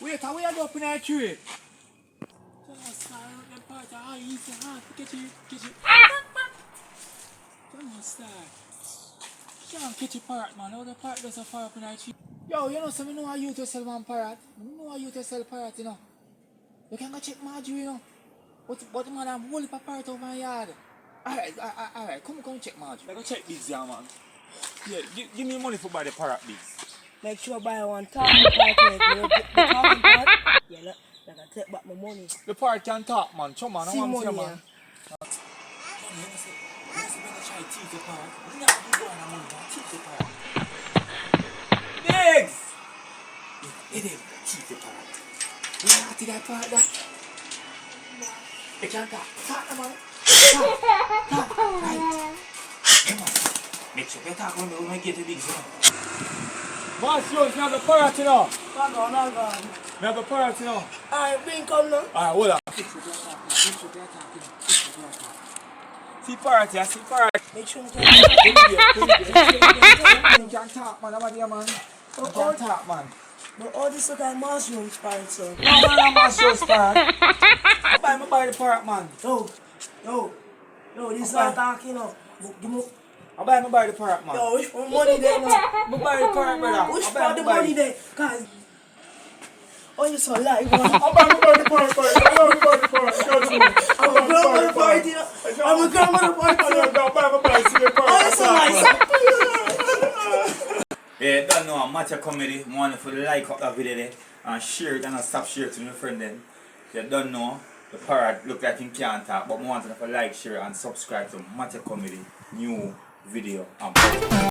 Wait, how we are up in that tree? Just the part easy hard to get you. Just can't catch a parrot, man. How the parrot does a fire up in that tree? Yo, you know, so I know how you to sell one parrot. I know how you to sell parrot, you know. You can go check Marjorie, you know. But man, I'm holding a parrot over my yard. Alright, come check Marjorie. Go check Biggs, yeah, man. Yeah, give me money for buy the parrot, Biggs. Make sure buy one talking part, the talking part. Yeah, look, I can take back my money. The parrot can talk, man. Chum, man, I See want to money, see, man. yeah. You better try to teach the parrot. You not do one money, man. Teach the parrot. Biggs! It is teach the parrot. You want to teach that parrot, that? It can talk. Talk, man. Talk. Right. Come on. Make sure you talk when we get to Biggs. Boss, you have a parrot, you know. Not gone. We have a parrot, you know. Alright, bring come now. Alright, hold on. See parrot, yeah, see parrot. Make sure you You can talk, man. I'm here, man. You can talk, man. But all this look like mushrooms, parrot, so. No, man, I'm not sure, parrot. I buy the parrot, man. Yo, this is not talking, you know. Give me. I buy the parrot, man. Yo, which one money there, man? I buy the parrot, brother. Which part the money there? Cause. Oh, you so live, man. I buy the parrot, brother. I buy the parrot. I'm a grandmother party, you know. I'm a grandmother party. Oh, you so nice. Yeah, don't know how much a comedy. I want you to like up that video there and share it and not stop share it to your friend then. You don't know, the parrot look like he can't talk, but I want you to like, share and subscribe to Matter Comedy new video.